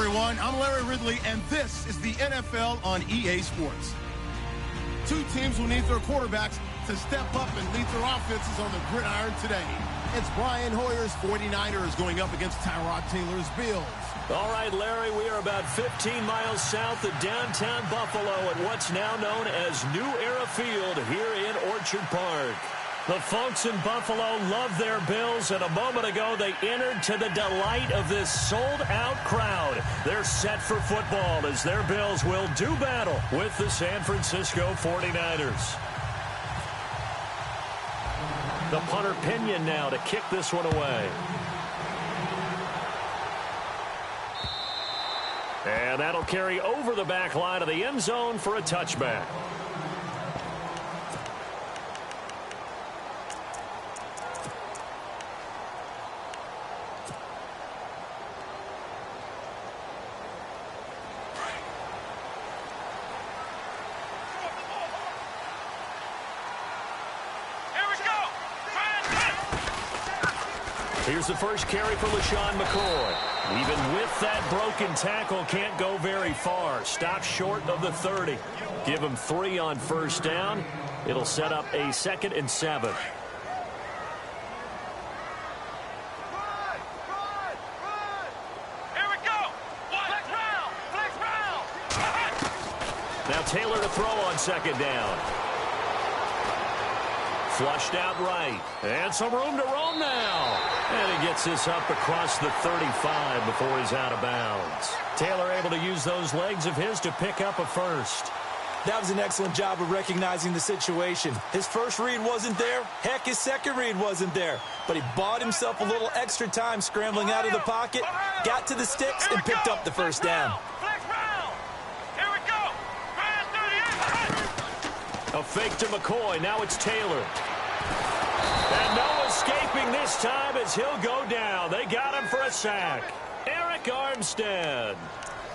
everyone. I'm Larry Ridley, and this is the NFL on EA Sports. Two teams will need their quarterbacks to step up and lead their offenses on the gridiron today. It's Brian Hoyer's 49ers going up against Tyrod Taylor's Bills. All right, Larry, we are about 15 miles south of downtown Buffalo at what's now known as New Era Field here in Orchard Park. The folks in Buffalo love their Bills, and a moment ago they entered to the delight of this sold-out crowd. They're set for football as their Bills will do battle with the San Francisco 49ers. The punter Pinion now to kick this one away. And that'll carry over the back line of the end zone for a touchback. Here's the first carry for LaShawn McCoy. Even with that broken tackle, can't go very far. Stop short of the 30. Give him 3 on first down. It'll set up a 2nd and 7. Here we go. Flex round. Now Taylor to throw on 2nd down. Flushed out right. And some room to roam now. And he gets this up across the 35 before he's out of bounds. Taylor able to use those legs of his to pick up a first. That was an excellent job of recognizing the situation. His first read wasn't there. Heck, his second read wasn't there. But he bought himself a little extra time scrambling out of the pocket, got to the sticks, and picked up the first down. Here we go. A fake to McCoy. Now it's Taylor. And no escaping this time as he'll go down. They got him for a sack. Eric Armstead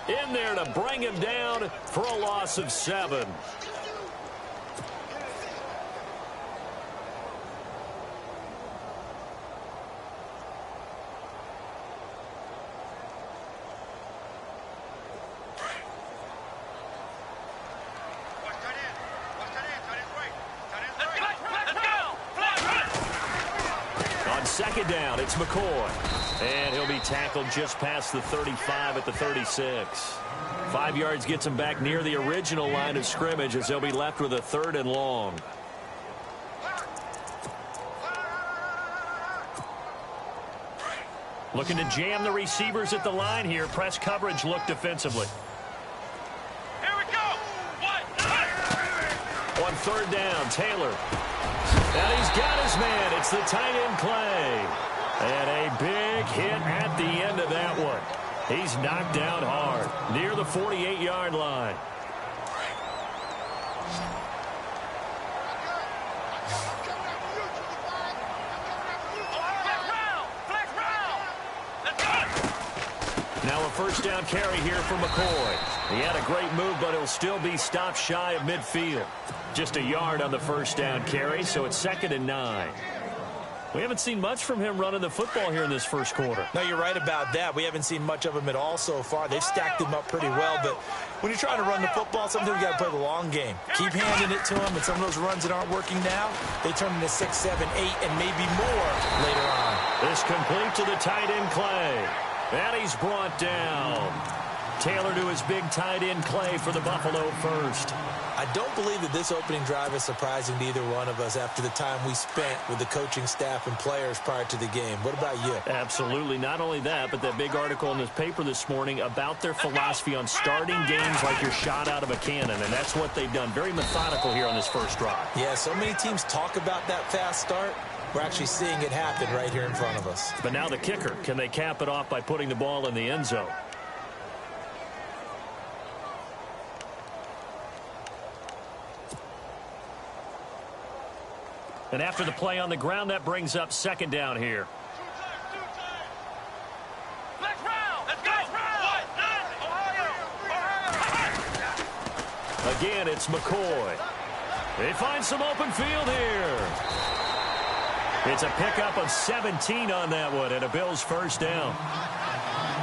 in there to bring him down for a loss of 7. On 2nd down, it's McCoy. And he'll be tackled just past the 35 at the 36. 5 yards gets him back near the original line of scrimmage as they'll be left with a 3rd and long. Looking to jam the receivers at the line here. Press coverage look defensively. Here we go. On 3rd down, Taylor. And he's got his man. It's the tight end Clay. And a big hit at the end of that one. He's knocked down hard near the 48-yard line. Now a first down carry here for McCoy. He had a great move, but he'll still be stopped shy of midfield. Just a yard on the first down carry, so it's 2nd and 9. We haven't seen much from him running the football here in this first quarter. No, you're right about that. We haven't seen much of him at all so far. They've stacked him up pretty well, but when you're trying to run the football, sometimes you got to play the long game. Keep handing it to him, and some of those runs that aren't working now, they turn into 6, 7, 8, and maybe more later on. This complete to the tight end Clay. And he's brought down. Taylor to his big tight end Clay for the Buffalo first. I don't believe that this opening drive is surprising to either one of us after the time we spent with the coaching staff and players prior to the game. What about you? Absolutely. Not only that, but that big article in this paper this morning about their philosophy on starting games like you're shot out of a cannon, and that's what they've done. Very methodical here on this first drive. Yeah, so many teams talk about that fast start. We're actually seeing it happen right here in front of us. But now the kicker. Can they cap it off by putting the ball in the end zone? And after the play on the ground, that brings up 2nd down here. Let's go. Again, it's McCoy. They find some open field here. It's a pickup of 17 on that one and a Bills first down.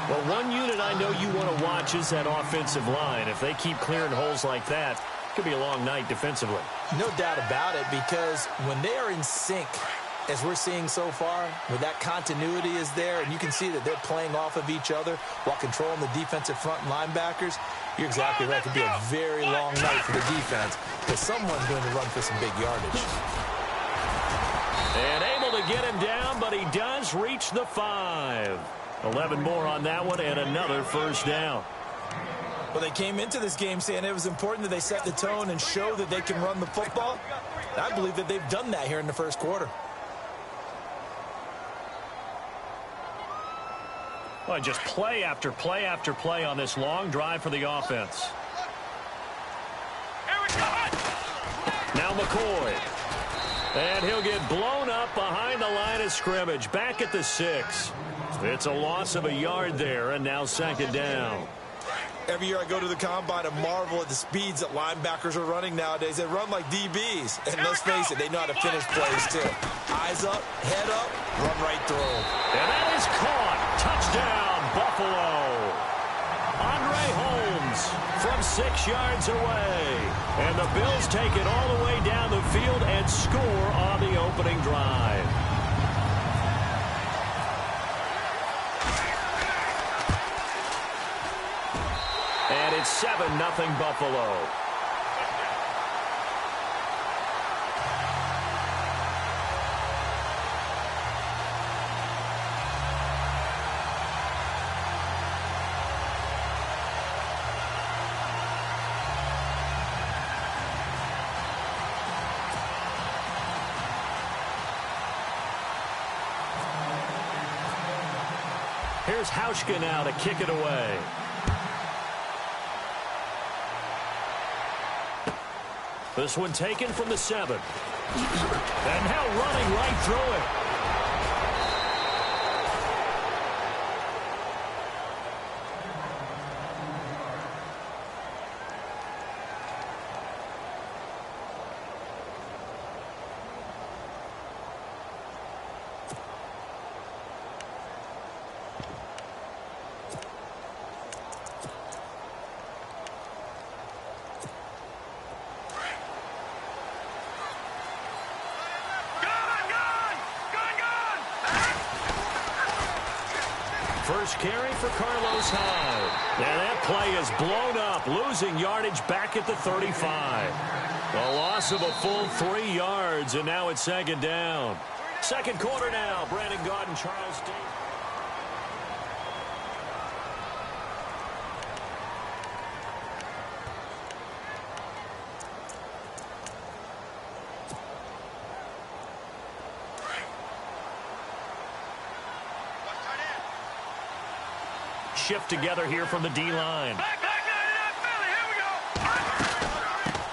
Well, one unit I know you want to watch is that offensive line. If they keep clearing holes like that, it could be a long night defensively. No doubt about it, because when they are in sync, as we're seeing so far, where that continuity is there, and you can see that they're playing off of each other while controlling the defensive front linebackers, you're exactly right. It could be a very long night for the defense, because someone's going to run for some big yardage. And able to get him down, but he does reach the 5. 11 more on that one, and another first down. Well, they came into this game saying it was important that they set the tone and show that they can run the football. I believe that they've done that here in the first quarter. Well, just play after play after play on this long drive for the offense. Now McCoy. And he'll get blown up behind the line of scrimmage. Back at the 6. It's a loss of a yard there, and now second down. Every year I go to the combine and marvel at the speeds that linebackers are running nowadays. They run like DBs. And let's face it, they know how to finish plays too. Eyes up, head up, run right through. And that is caught. Touchdown, Buffalo. Andre Holmes from 6 yards away. And the Bills take it all the way down the field and score on the opening drive. And it's 7-0 Buffalo. Here's Hauschka now to kick it away. This one taken from the 7. And now running right through it. First carry for Carlos Hyde. And that play is blown up, losing yardage back at the 35. A loss of a full 3 yards, and now it's second down. Second quarter now. Brandon Gaudin, Charles Davis. Shift together here from the D-line.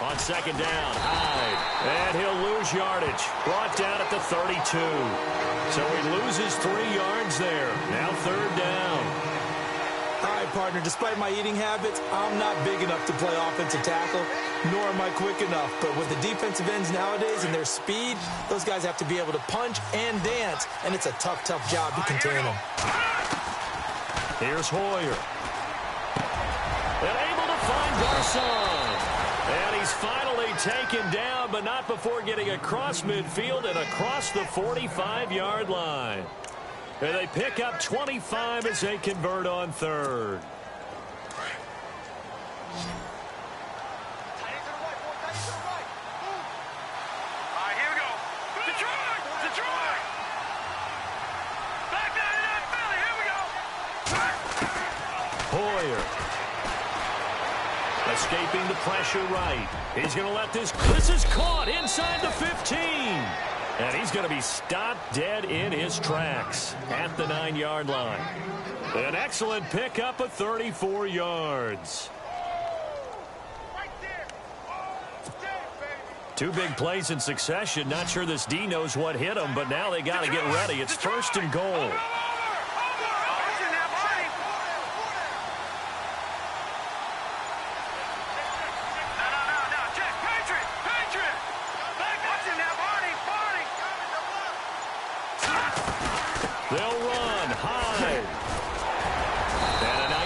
On second down, Hyde. And he'll lose yardage. Brought down at the 32. So he loses 3 yards there. Now third down. All right, partner, despite my eating habits, I'm not big enough to play offensive tackle, nor am I quick enough. But with the defensive ends nowadays and their speed, those guys have to be able to punch and dance, and it's a tough, tough job to contain them. Here's Hoyer. And able to find Garcon. And he's finally taken down, but not before getting across midfield and across the 45-yard line. And they pick up 25 as they convert on third. Hoyer. Escaping the pressure right. He's going to let this is caught inside the 15. And he's going to be stopped dead in his tracks at the 9-yard line. An excellent pickup of 34 yards. 2 big plays in succession. Not sure this D knows what hit him, but now they got to get ready. It's first and goal.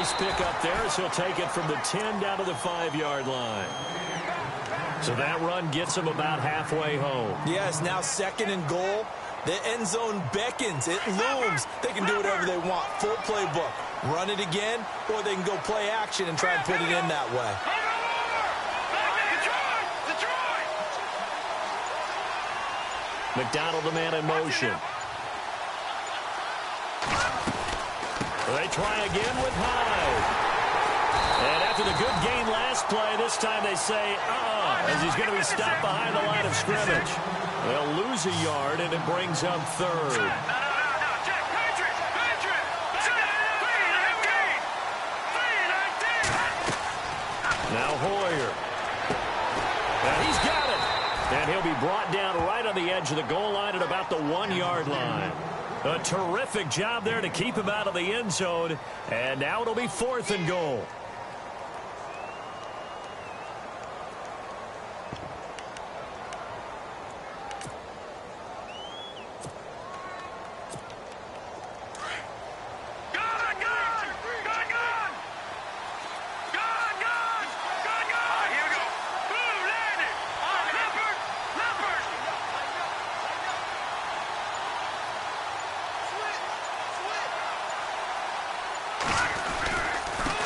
Nice pick up there as he'll take it from the 10 down to the 5-yard line. So that run gets him about halfway home. Yes, now 2nd and goal. The end zone beckons. It looms. They can do whatever they want. Full playbook. Run it again, or they can go play action and try and put it in that way. McDonald, the man in motion. They try again with Hyde. And after the good gain last play, this time they say, as he's going to be stopped behind the line of scrimmage. They'll lose a yard, and it brings up 3rd. Now Hoyer. And he's got it. And he'll be brought down right on the edge of the goal line at about the 1-yard line. A terrific job there to keep him out of the end zone. And now it'll be 4th and goal.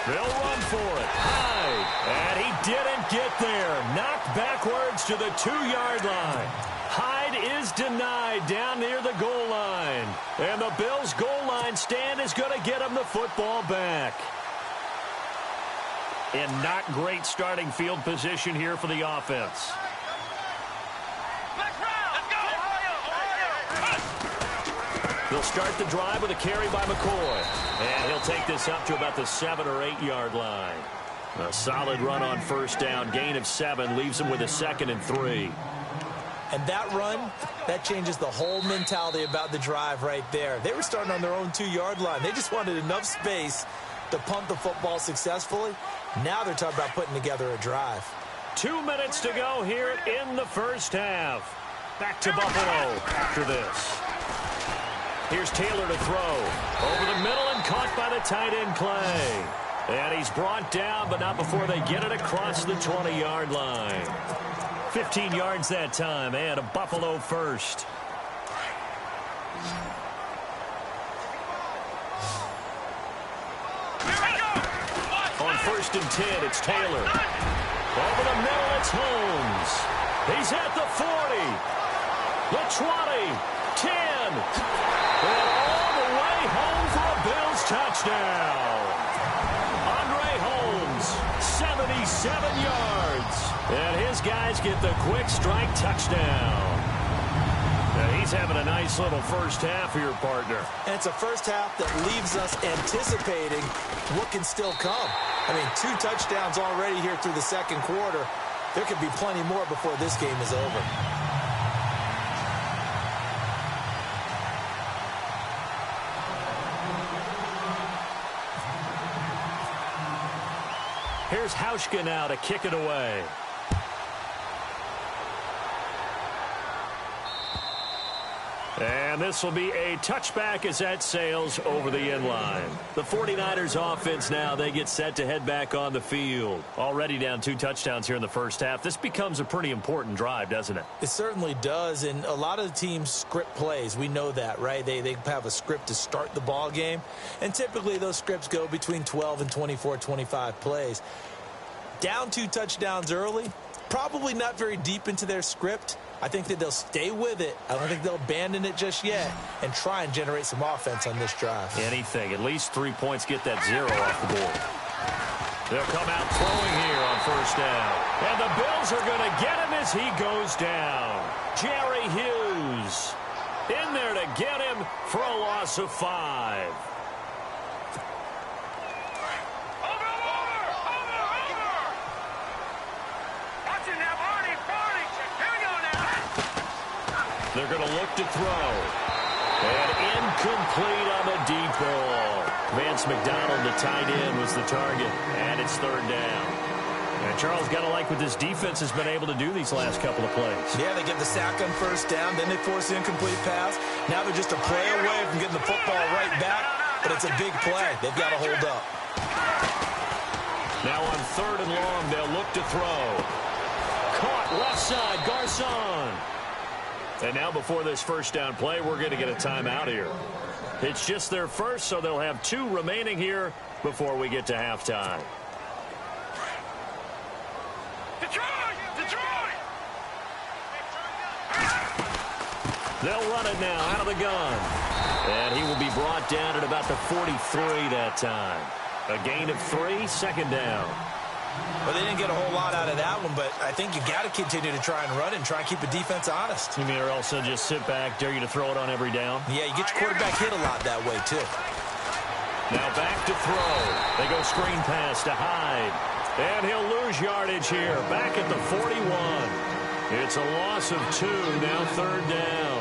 They'll run for it. Hyde. And he didn't get there. Knocked backwards to the 2-yard line. Hyde is denied down near the goal line. And the Bills' goal line stand is going to get him the football back. And not great starting field position here for the offense. They'll start the drive with a carry by McCoy. And he'll take this up to about the 7- or 8-yard line. A solid run on first down. Gain of 7 leaves him with a 2nd and 3. And that run, that changes the whole mentality about the drive right there. They were starting on their own 2-yard line. They just wanted enough space to pump the football successfully. Now they're talking about putting together a drive. 2 minutes to go here in the first half. Back to Buffalo after this. Here's Taylor to throw. Over the middle and caught by the tight end Clay. And he's brought down, but not before they get it across the 20-yard line. 15 yards that time, and a Buffalo first. On 1st and 10, it's Taylor. Over the middle, it's Holmes. He's at the 40. The 20. 10. And all the way home for a Bills touchdown. Andre Holmes, 77 yards. And his guys get the quick strike touchdown. Now he's having a nice little first half for your partner. And it's a first half that leaves us anticipating what can still come. I mean, 2 touchdowns already here through the 2nd quarter. There could be plenty more before this game is over. Here's Hauschka now to kick it away. And this will be a touchback as that sails over the end line. The 49ers offense now, they get set to head back on the field. Already down 2 touchdowns here in the first half. This becomes a pretty important drive, doesn't it? It certainly does, and a lot of the teams script plays. We know that, right? They have a script to start the ball game, and typically those scripts go between 12 and 24, 25 plays. Down 2 touchdowns early, probably not very deep into their script. I think that they'll stay with it. I don't think they'll abandon it just yet and try and generate some offense on this drive. Anything. At least 3 points, get that 0 off the board. They'll come out throwing here on first down. And the Bills are going to get him as he goes down. Jerry Hughes in there to get him for a loss of 5. They're going to look to throw. And incomplete on the deep ball. Vance McDonald, the tight end, was the target. And it's 3rd down. And Charles, got to like what this defense has been able to do these last couple of plays. Yeah, they get the sack on first down. Then they force the incomplete pass. Now they're just a play away from getting the football right back. But it's a big play. They've got to hold up. Now on 3rd and long, they'll look to throw. Caught left side, Garcon. And now before this first down play, we're going to get a timeout here. It's just their first, so they'll have 2 remaining here before we get to halftime. They'll run it now out of the gun. And he will be brought down at about the 43 that time. A gain of 3, 2nd down. Well, they didn't get a whole lot out of that one, but I think you got to continue to try and run and try and keep the defense honest. You mean or also just sit back, dare you to throw it on every down? Yeah, you get your quarterback hit a lot that way, too. Now back to throw. They go screen pass to Hyde. And he'll lose yardage here, back at the 41. It's a loss of 2, now 3rd down.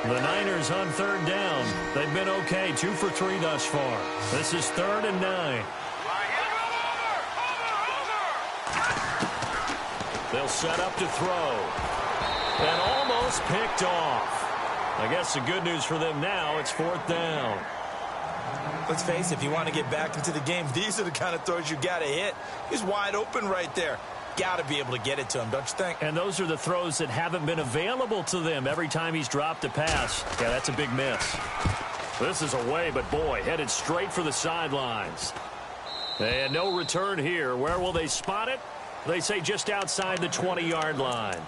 The Niners on 3rd down. They've been okay, 2 for 3 thus far. This is 3rd and 9. They'll set up to throw. And almost picked off. I guess the good news for them now, it's 4th down. Let's face it, if you want to get back into the game, these are the kind of throws you got to hit. He's wide open right there. Got to be able to get it to him, don't you think? And those are the throws that haven't been available to them every time he's dropped a pass. Yeah, that's a big miss. This is away, but boy, headed straight for the sidelines. And no return here. Where will they spot it? They say just outside the 20-yard line.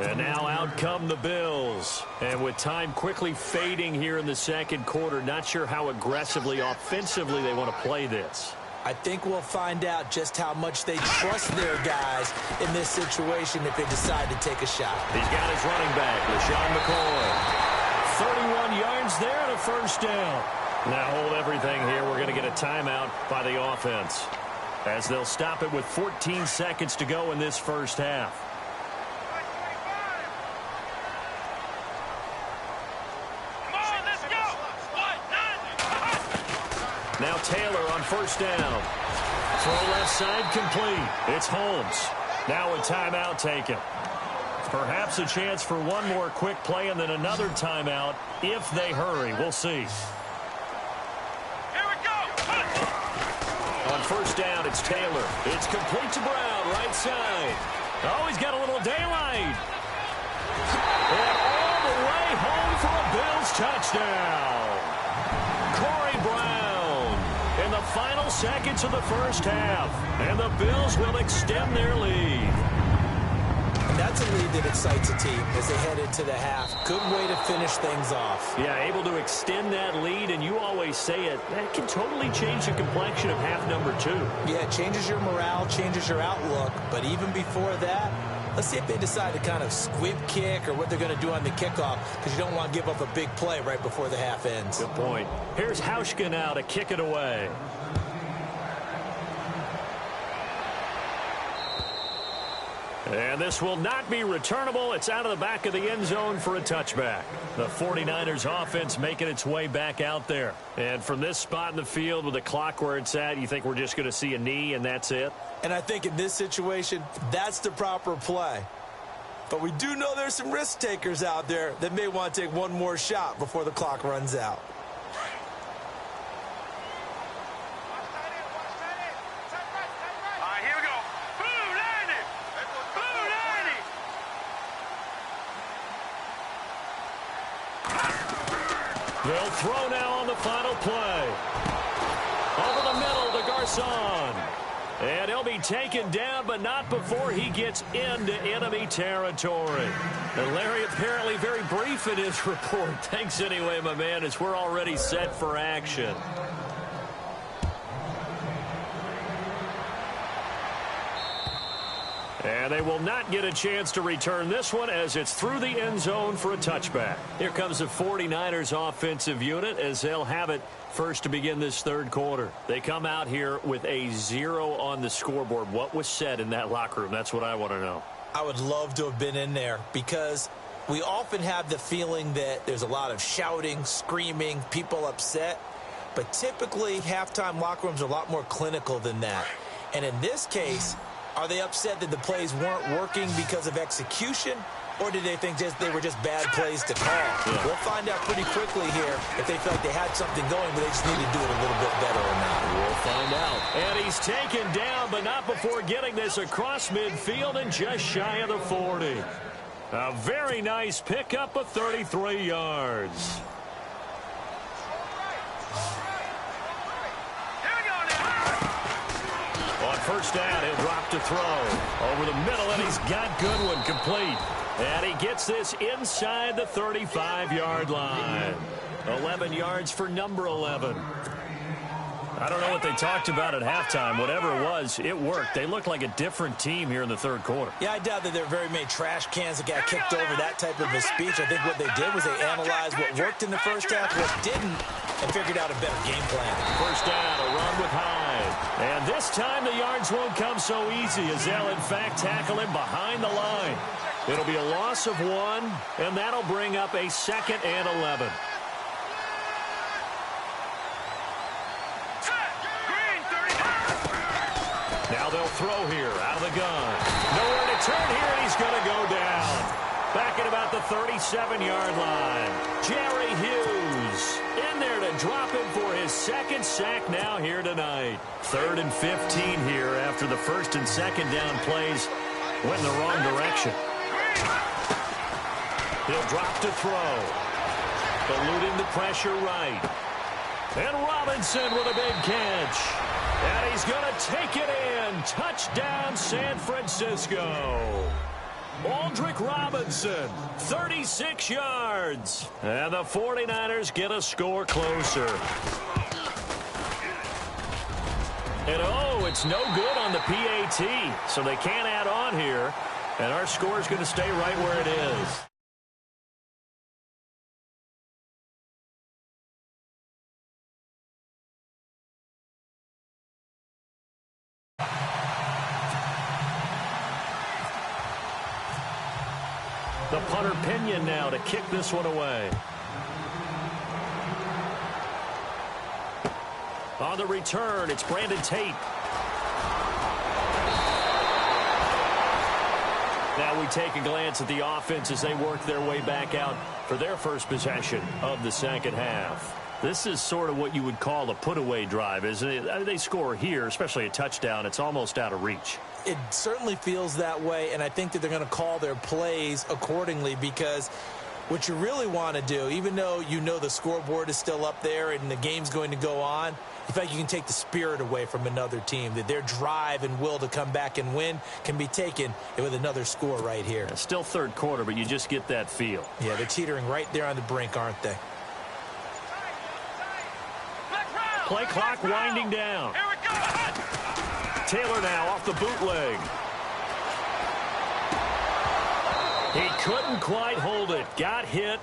And now out come the Bills. And with time quickly fading here in the 2nd quarter, not sure how aggressively, offensively they want to play this. I think we'll find out just how much they trust their guys in this situation if they decide to take a shot. He's got his running back, LaShawn McCoy. 31 yards there and a 1st down. Now hold everything here. We're going to get a timeout by the offense, as they'll stop it with 14 seconds to go in this first half. Now Taylor on 1st down. Throw left side complete. It's Holmes. Now a timeout taken. Perhaps a chance for one more quick play and then another timeout if they hurry. We'll see. Here we go. On 1st down, it's Taylor. It's complete to Brown, right side. Oh, he's got a little daylight. And all the way home for a Bills touchdown. Corey Brown in the final seconds of the first half. And the Bills will extend their lead. And that's a lead that excites a team as they head into the half. Good way to finish things off. Yeah, able to extend that lead, and you always say it, that can totally change the complexion of half number 2. Yeah, it changes your morale, changes your outlook. But even before that, let's see if they decide to kind of squib kick or what they're going to do on the kickoff, because you don't want to give up a big play right before the half ends. Good point. Here's Hauschka now to kick it away. And this will not be returnable. It's out of the back of the end zone for a touchback. The 49ers offense making its way back out there. And from this spot in the field with the clock where it's at, you think we're just going to see a knee and that's it? And I think in this situation, that's the proper play. But we do know there's some risk takers out there that may want to take one more shot before the clock runs out. They'll throw now on the final play. Over the middle to Garcon. And he'll be taken down, but not before he gets into enemy territory. And Larry apparently very brief in his report. Thanks anyway, my man, as we're already set for action. And they will not get a chance to return this one as it's through the end zone for a touchback. Here comes the 49ers offensive unit as they'll have it first to begin this 3rd quarter. They come out here with a 0 on the scoreboard. What was said in that locker room? That's what I want to know. I would love to have been in there because we often have the feeling that there's a lot of shouting, screaming, people upset. But typically, halftime locker rooms are a lot more clinical than that. And in this case, are they upset that the plays weren't working because of execution? or did they think they were just bad plays to call? Yeah. We'll find out pretty quickly here if they feel like they had something going, but they just need to do it a little bit better or not. We'll find out. And he's taken down, but not before getting this across midfield and just shy of the 40. A very nice pickup of 33 yards. On first down, he'll drop to throw. Over the middle, and he's got Goodwin complete. And he gets this inside the 35-yard line. 11 yards for number 11. I don't know what they talked about at halftime. Whatever it was, it worked. They looked like a different team here in the third quarter. Yeah, I doubt that there were very many trash cans that got kicked over, that type of a speech. I think what they did was they analyzed what worked in the first half, what didn't, and figured out a better game plan. First down, a run with Hyde. And this time the yards won't come so easy as they'll, in fact, tackle him behind the line. It'll be a loss of 1, and that'll bring up a 2nd and 11. Now they'll throw here out of the gun. Nowhere to turn here, and he's going to go down. Back at about the 37-yard line. Jerry Hughes in there to drop him for his 2nd sack now here tonight. 3rd and 15 here after the 1st and 2nd down plays went in the wrong direction. He'll drop to throw. Eluding the pressure right. And Robinson with a big catch. And he's going to take it in. Touchdown, San Francisco. Aldrick Robinson, 36 yards. And the 49ers get a score closer. And, oh, it's no good on the PAT. So they can't add on here. And our score is going to stay right where it is. The punter Pinion now to kick this one away. On the return, it's Brandon Tate. Now we take a glance at the offense as they work their way back out for their first possession of the second half. This is sort of what you would call a put-away drive, isn't it? I mean, they score here, especially a touchdown. It's almost out of reach. It certainly feels that way, and I think that they're going to call their plays accordingly because what you really want to do, even though you know the scoreboard is still up there and the game's going to go on, in fact, you can take the spirit away from another team, that their drive and will to come back and win can be taken with another score right here. It's still third quarter, but you just get that feel. Yeah, they're teetering right there on the brink, aren't they? Play clock winding down. Taylor now off the bootleg. He couldn't quite hold it. Got hit.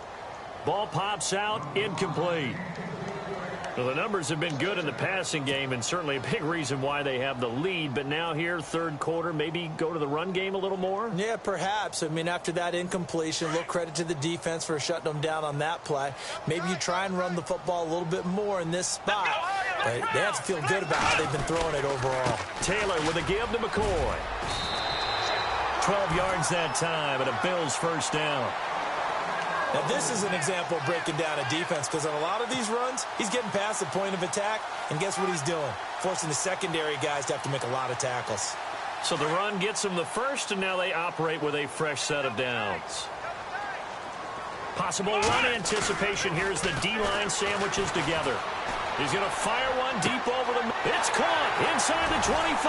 Ball pops out. Incomplete. Well, the numbers have been good in the passing game and certainly a big reason why they have the lead. But now here, third quarter, maybe go to the run game a little more? Yeah, perhaps. I mean, after that incompletion, a little credit to the defense for shutting them down on that play. Maybe you try and run the football a little bit more in this spot. But they have to feel good about how they've been throwing it overall. Taylor with a give to McCoy. 12 yards that time and a Bills first down. Now, this is an example of breaking down a defense because on a lot of these runs, he's getting past the point of attack, and guess what he's doing? Forcing the secondary guys to have to make a lot of tackles. So the run gets them the first, and now they operate with a fresh set of downs. Possible run anticipation here as the D-line sandwiches together. He's going to fire one deep over the... It's caught inside the 25.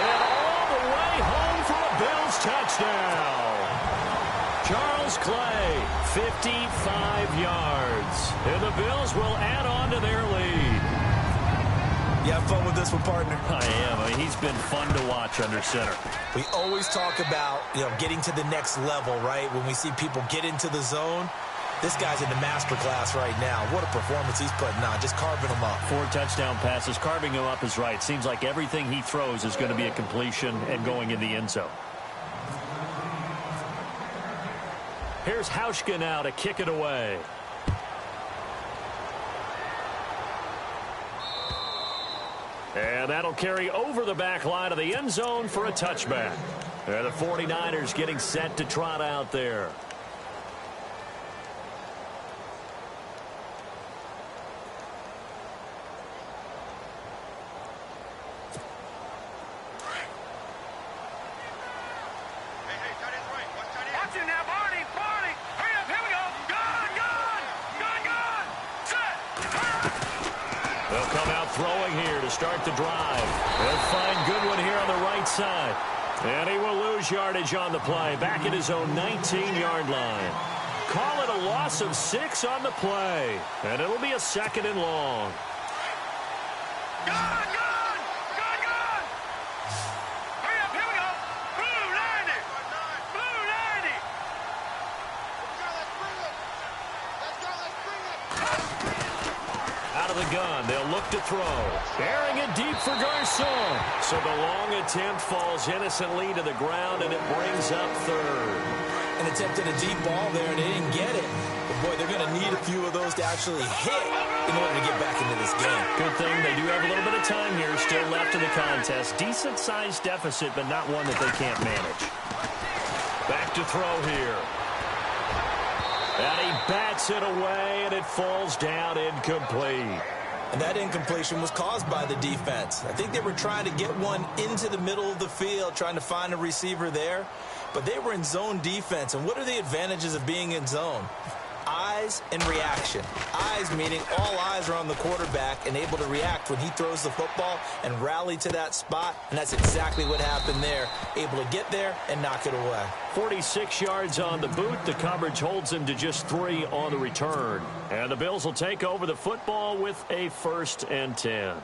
And all the way home for a Bills touchdown. Charles Clay, 55 yards. And the Bills will add on to their lead. You have fun with this one, partner? I am. I mean, he's been fun to watch under center. We always talk about, getting to the next level, right? When we see people get into the zone. This guy's in the master class right now. What a performance he's putting on, just carving them up. 4 touchdown passes. Carving him up is right. Seems like everything he throws is going to be a completion and going in the end zone. Here's Hauschka now to kick it away. And that'll carry over the back line of the end zone for a touchback. And the 49ers getting set to trot out there. They'll come out throwing here to start the drive. They'll find Goodwin here on the right side. And he will lose yardage on the play. Back at his own 19-yard line. Call it a loss of 6 on the play. And it'll be a 2nd and long. The gun. They'll look to throw. Bearing it deep for Garcon. So the long attempt falls innocently to the ground, and it brings up 3rd. An attempt at a deep ball there, and they didn't get it. But, boy, they're going to need a few of those to actually hit in order to get back into this game. Good thing they do have a little bit of time here still left in the contest. Decent-sized deficit, but not one that they can't manage. Back to throw here. And he bats it away, and it falls down incomplete. And that incompletion was caused by the defense. I think they were trying to get one into the middle of the field, trying to find a receiver there. But they were in zone defense. And what are the advantages of being in zone? Eyes and reaction. Eyes meaning all eyes are on the quarterback and able to react when he throws the football and rally to that spot. And that's exactly what happened there. Able to get there and knock it away. 46 yards on the boot. The coverage holds him to just 3 on the return. And the Bills will take over the football with a 1st and 10.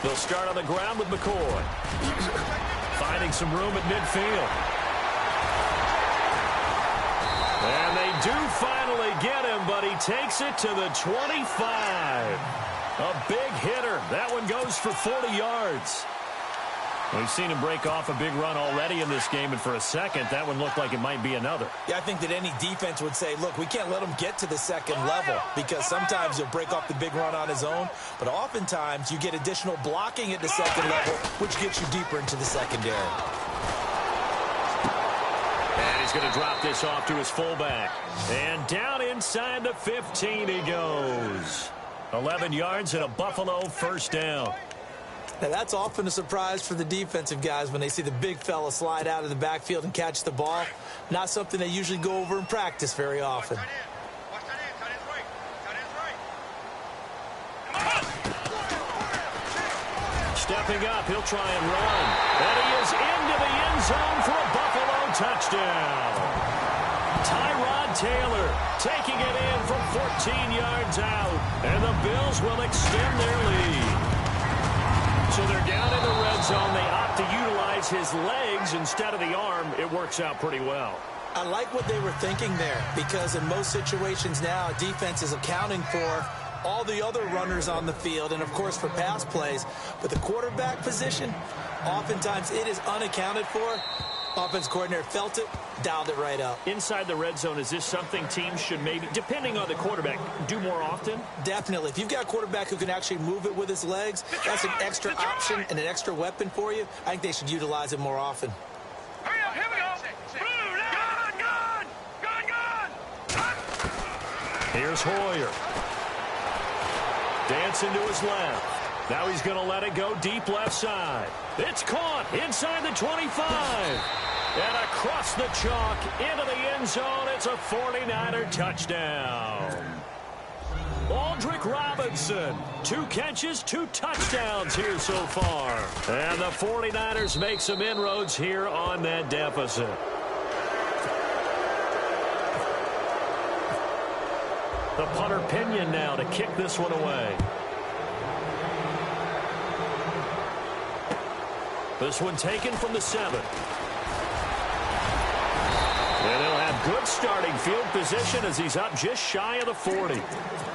They'll start on the ground with McCoy. Finding some room at midfield. And they do finally get him, but he takes it to the 25. A big hitter. That one goes for 40 yards. We've seen him break off a big run already in this game, and for a second, that one looked like it might be another. Yeah, I think that any defense would say, look, we can't let him get to the second level because sometimes he'll break off the big run on his own, but oftentimes you get additional blocking at the second level, which gets you deeper into the secondary. And he's going to drop this off to his fullback. And down inside the 15 he goes. 11 yards and a Buffalo 1st down. Now, that's often a surprise for the defensive guys when they see the big fella slide out of the backfield and catch the ball. Not something they usually go over in practice very often. Stepping up, he'll try and run. And he is into the end zone for a Buffalo touchdown. Tyrod Taylor taking it in from 14 yards out. And the Bills will extend their lead. So they're down in the red zone. They opt to utilize his legs instead of the arm. It works out pretty well. I like what they were thinking there because in most situations now, defense is accounting for all the other runners on the field and, of course, for pass plays. But the quarterback position, oftentimes it is unaccounted for. Offense coordinator felt it, dialed it right up. Inside the red zone, is this something teams should maybe, depending on the quarterback, do more often? Definitely. If you've got a quarterback who can actually move it with his legs, that's an extra option and an extra weapon for you. I think they should utilize it more often. Hurry up, here we go. Gun. Here's Hoyer. Dancing to his left. Now he's going to let it go deep left side. It's caught inside the 25. And across the chalk into the end zone. It's a 49er touchdown. Aldrick Robinson. 2 catches, 2 touchdowns here so far. And the 49ers make some inroads here on that deficit. The punter Pinion now to kick this one away. This one taken from the 7. And they'll have good starting field position as he's up just shy of the 40.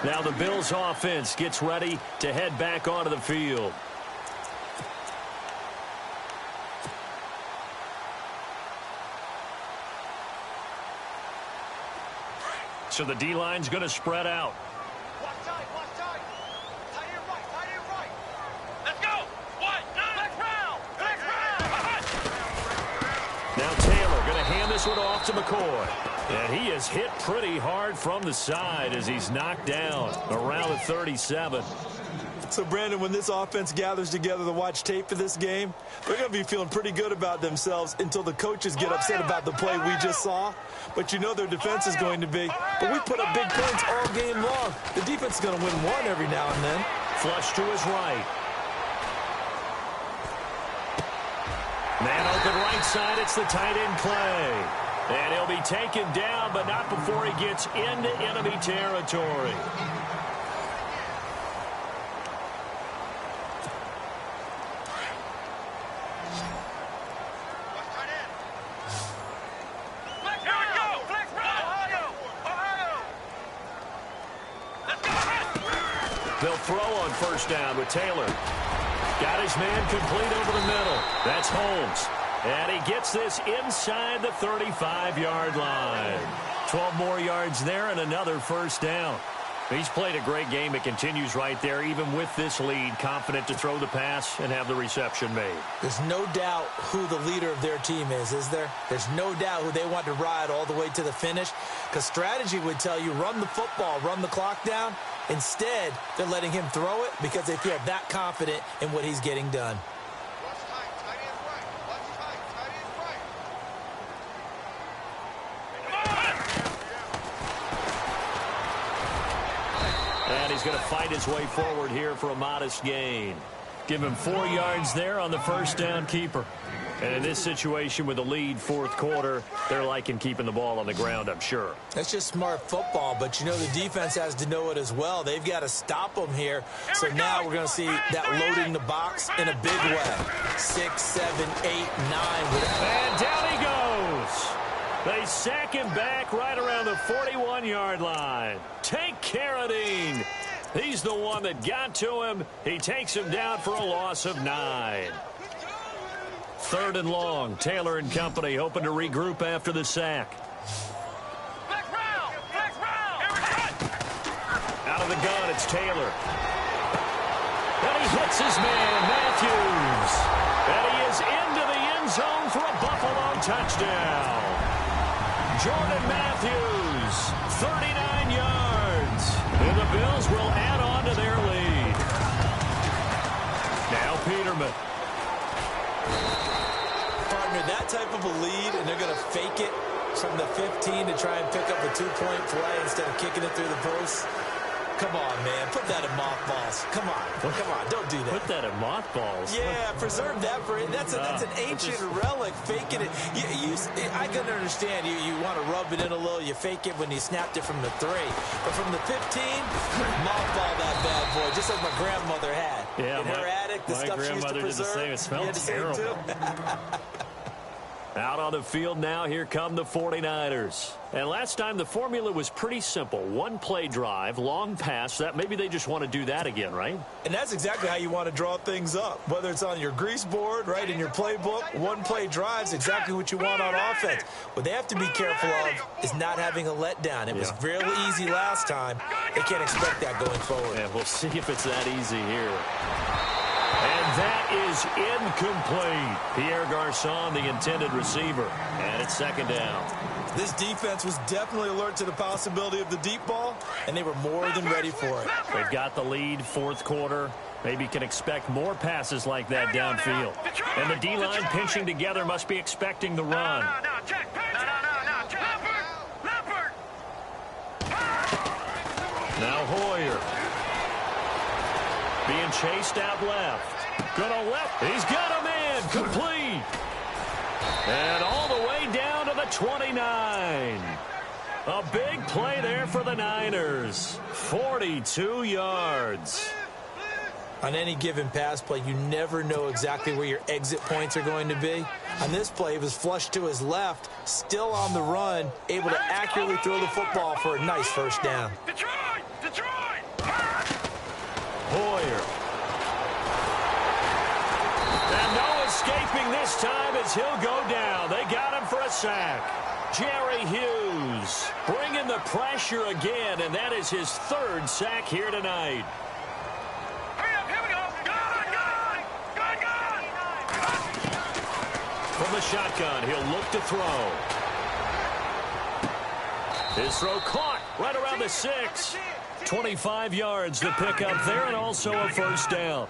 Now the Bills offense gets ready to head back onto the field. So the D-line's going to spread out. Watch tight, watch tight. Tight end right, tight end right. Let's go. One, next round, next round. Now Taylor going to hand this one off to McCoy. And he is hit pretty hard from the side as he's knocked down around the 37. So, Brandon, when this offense gathers together to watch tape for this game, they're going to be feeling pretty good about themselves until the coaches get upset about the play we just saw. But you know their defense is going to be. But we put up big points all game long. The defense is going to win one every now and then. Flush to his right. Man open right side. It's the tight end play. And he'll be taken down, but not before he gets into enemy territory. They'll throw on first down with Taylor. Got his man complete over the middle. That's Holmes. And he gets this inside the 35-yard line. 12 more yards there and another first down. He's played a great game. It continues right there, even with this lead, confident to throw the pass and have the reception made. There's no doubt who the leader of their team is there? There's no doubt who they want to ride all the way to the finish, because strategy would tell you run the football, run the clock down. Instead, they're letting him throw it because they feel that confident in what he's getting done. Watch tight, tight end right. Watch tight, tight end right. And he's going to fight his way forward here for a modest gain. Give him 4 yards there on the first down keeper. And in this situation with the lead fourth quarter, they're liking keeping the ball on the ground, I'm sure. That's just smart football, but you know the defense has to know it as well. They've got to stop them here. So now we're going to see that loading the box in a big way. 6, 7, 8, 9. And down he goes. They sack him back right around the 41-yard line. Take Carradine. He's the one that got to him. He takes him down for a loss of 9. 3rd and long. Taylor and company hoping to regroup after the sack. Next round, next round. Out of the gun, it's Taylor. And he hits his man, Matthews. And he is into the end zone for a Buffalo touchdown. Jordan Matthews, 39 yards. And the Bills will add on to their lead. Now Peterman. Partner, that type of a lead, and they're going to fake it from the 15 to try and pick up a 2-point play instead of kicking it through the post. Come on, man. Put that in mothballs. Come on. Come on. Don't do that. Put that in mothballs. Yeah, preserve that for it. That's an ancient relic, faking it. I can understand you want to rub it in a little. You fake it when you snapped it from the 3. But from the 15, mothball that bad boy, just like my grandmother had. Yeah, in her attic, the stuff she used to preserve. Did the same. It smelled terrible. Out on the field now, here come the 49ers. And last time the formula was pretty simple. 1-play drive, long pass. That maybe they just want to do that again, right? And that's exactly how you want to draw things up. Whether it's on your grease board, right, in your playbook, 1-play drive's exactly what you want on offense. What they have to be careful of is not having a letdown. It was really easy last time. They can't expect that going forward. And we'll see if it's that easy here. And that is incomplete. Pierre Garçon, the intended receiver. And it's 2nd down. This defense was definitely alert to the possibility of the deep ball, and they were more than ready for it. They've got the lead, 4th quarter. Maybe can expect more passes like that downfield. And the D-line pinching together must be expecting the run. Now Hoyer. Being chased out left. Gonna left. He's got a man. Complete. And all the way down to the 29. A big play there for the Niners. 42 yards. On any given pass play, you never know exactly where your exit points are going to be. On this play, it was flushed to his left, still on the run, able to accurately throw the football for a nice first down. Hoyer. And no escaping this time as he'll go down. They got him for a sack. Jerry Hughes bringing the pressure again, and that is his third sack here tonight. Hurry up, here we go. Good. From the shotgun, he'll look to throw. His throw caught right around the 6. 25 yards to pick up there, and also a first down.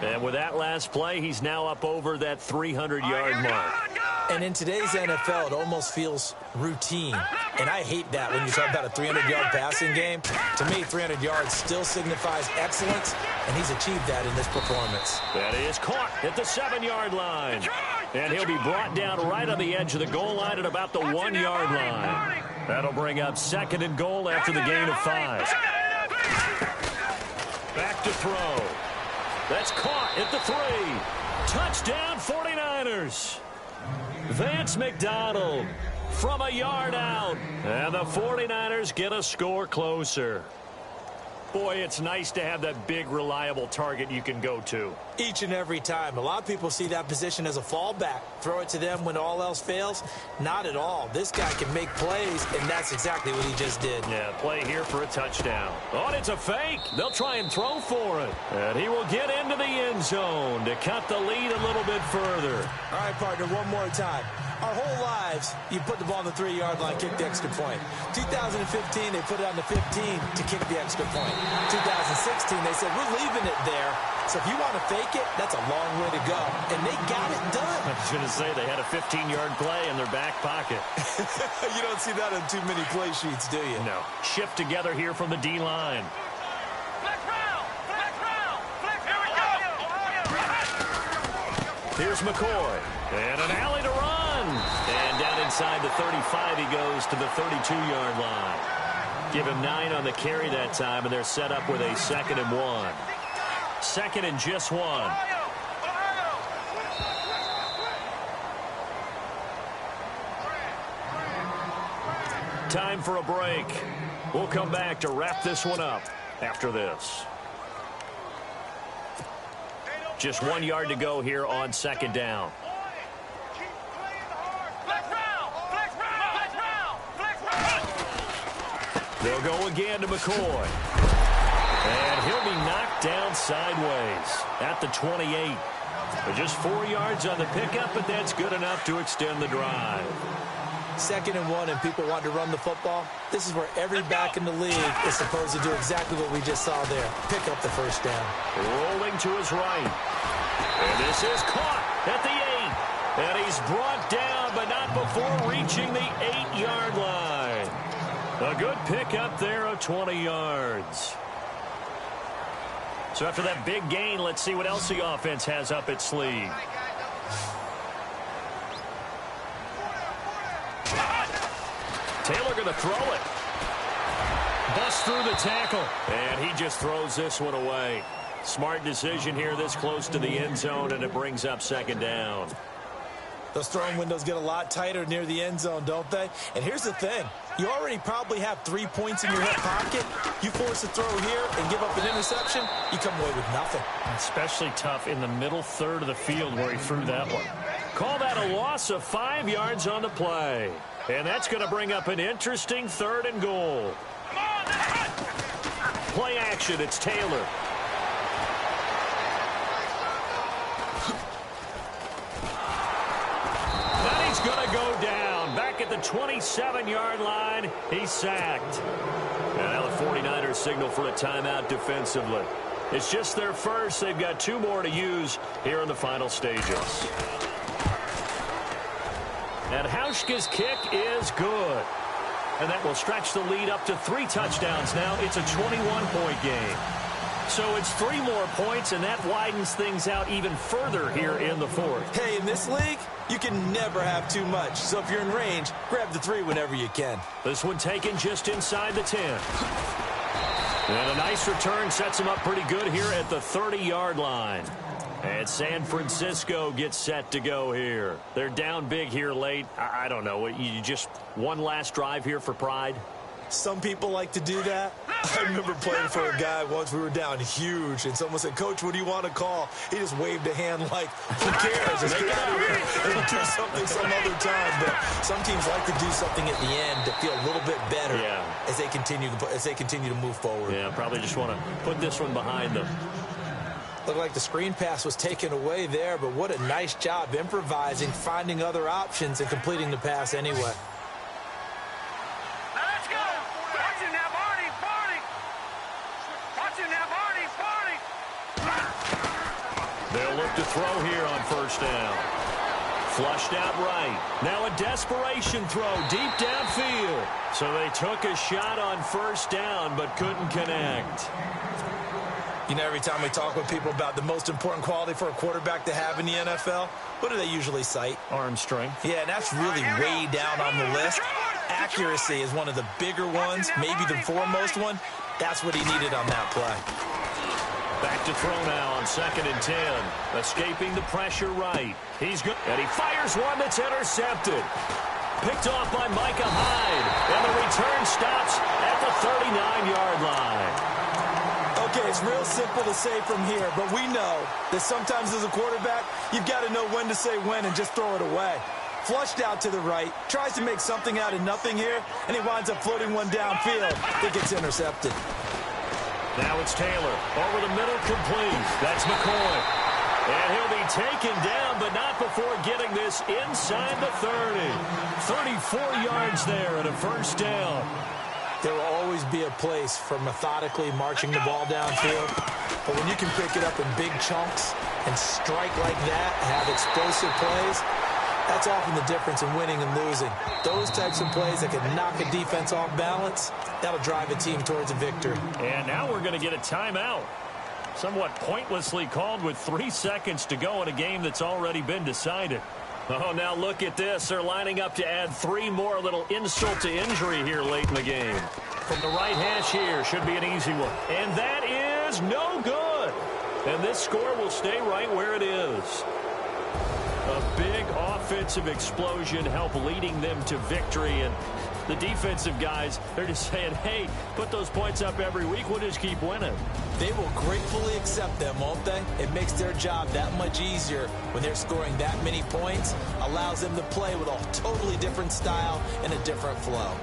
And with that last play, he's now up over that 300-yard mark. And in today's NFL, it almost feels routine. And I hate that when you talk about a 300-yard passing game. To me, 300 yards still signifies excellence, and he's achieved that in this performance. That is caught at the 7-yard line. And he'll be brought down right on the edge of the goal line at about the 1-yard line. That'll bring up 2nd and goal after the gain of 5. Back to throw. That's caught at the 3. Touchdown 49ers. Vance McDonald from a yard out. And the 49ers get a score closer. Boy, it's nice to have that big, reliable target you can go to. Each and every time. A lot of people see that position as a fallback. Throw it to them when all else fails. Not at all. This guy can make plays, and that's exactly what he just did. Yeah, play here for a touchdown. Oh, and it's a fake. They'll try and throw for it. And he will get into the end zone to cut the lead a little bit further. All right, partner, one more time. Our whole lives, you put the ball on the 3-yard line, kick the extra point. 2015, they put it on the 15 to kick the extra point. 2016, they said, we're leaving it there. So if you want to fake it, that's a long way to go. And they got it done. I was going to say, they had a 15-yard play in their back pocket. You don't see that on too many play sheets, do you? No. Shift together here from the D-line. Flex round. Here we go. Here's McCoy. And an alley to run. And down inside the 35, he goes to the 32-yard line. Give him 9 on the carry that time, and they're set up with a 2nd and 1. 2nd and just 1. Time for a break. We'll come back to wrap this one up after this. Just 1 yard to go here on 2nd down. They'll go again to McCoy. And he'll be knocked down sideways at the 28. But just 4 yards on the pickup, but that's good enough to extend the drive. 2nd and 1, and people want to run the football. This is where every back in the league is supposed to do exactly what we just saw there. Pick up the first down. Rolling to his right. And this is caught at the 8. And he's brought down, but not before reaching the 8-yard line. A good pickup there of 20 yards. So after that big gain, let's see what else the offense has up its sleeve. Taylor going to throw it. Bust through the tackle. And he just throws this one away. Smart decision here this close to the end zone, and it brings up 2nd down. Those throwing windows get a lot tighter near the end zone, don't they? And here's the thing. You already probably have 3 points in your hip pocket. You force a throw here and give up an interception, you come away with nothing. Especially tough in the middle third of the field where he threw that one. Call that a loss of 5 yards on the play. And that's going to bring up an interesting 3rd and goal. Play action, it's Taylor. Then he's going to go down. Back at the 27-yard line, he's sacked. And now the 49ers signal for a timeout defensively. It's just their first. They've got 2 more to use here in the final stages. And Hauschka's kick is good. And that will stretch the lead up to 3 touchdowns now. It's a 21-point game. So it's 3 more points, and that widens things out even further here in the 4th. Hey, in this league, you can never have too much. So if you're in range, grab the 3 whenever you can. This one taken just inside the 10. And a nice return sets him up pretty good here at the 30-yard line. And San Francisco gets set to go here. They're down big here late. I don't know. You just one last drive here for pride? Some people like to do that. I remember playing for a guy once. We were down huge, and someone said, "Coach, what do you want to call?" He just waved a hand like, "Who cares? Let's get out of here and do something some other time." But some teams like to do something at the end to feel a little bit better as they continue to move forward. Yeah, probably just want to put this one behind them. Looked like the screen pass was taken away there, but what a nice job improvising, finding other options, and completing the pass anyway. Let's go! Watch it now, Barney! Barney! Watch it now, Barney! Barney! They'll look to throw here on first down. Flushed out right. Now a desperation throw deep downfield. So they took a shot on first down but couldn't connect. You know, every time we talk with people about the most important quality for a quarterback to have in the NFL, what do they usually cite? Arm strength. Yeah, and that's really way down on the list. Accuracy is one of the bigger ones, maybe the foremost one. That's what he needed on that play. Back to throw now on 2nd and 10. Escaping the pressure right. He's good. And he fires one that's intercepted. Picked off by Micah Hyde. And the return stops at the 39-yard line. Okay, it's real simple to say from here, but we know that sometimes as a quarterback, you've got to know when to say when and just throw it away. Flushed out to the right, tries to make something out of nothing here, and he winds up floating one downfield that gets intercepted. Now it's Taylor. Over the middle, complete. That's McCoy. And he'll be taken down, but not before getting this inside the 30. 34 yards there and a first down. There will always be a place for methodically marching the ball downfield. But when you can pick it up in big chunks and strike like that, have explosive plays, that's often the difference in winning and losing. Those types of plays that can knock a defense off balance, that'll drive a team towards a victory. And now we're going to get a timeout. Somewhat pointlessly called with 3 seconds to go in a game that's already been decided. Oh, now look at this. They're lining up to add 3 more. A little insult to injury here late in the game. From the right hash here, should be an easy one. And that is no good. And this score will stay right where it is. A big offensive explosion helped leading them to victory. And the defensive guys, they're just saying, hey, put those points up every week. We'll just keep winning. They will gratefully accept them, won't they? It makes their job that much easier when they're scoring that many points. Allows them to play with a totally different style and a different flow.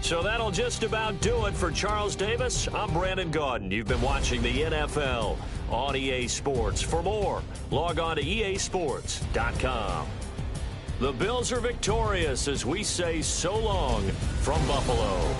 So that'll just about do it for Charles Davis. I'm Brandon Gaudin. You've been watching the NFL on EA Sports. For more, log on to easports.com. The Bills are victorious as we say so long from Buffalo.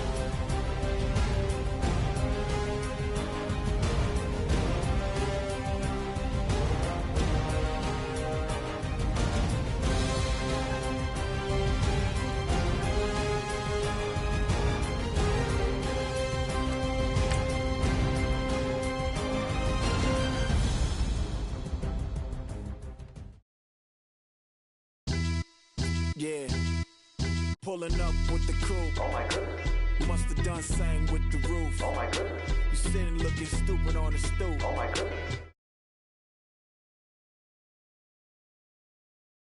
Yeah, pulling up with the crew. Oh my goodness. Must have done same with the roof. Oh my goodness. You sitting looking stupid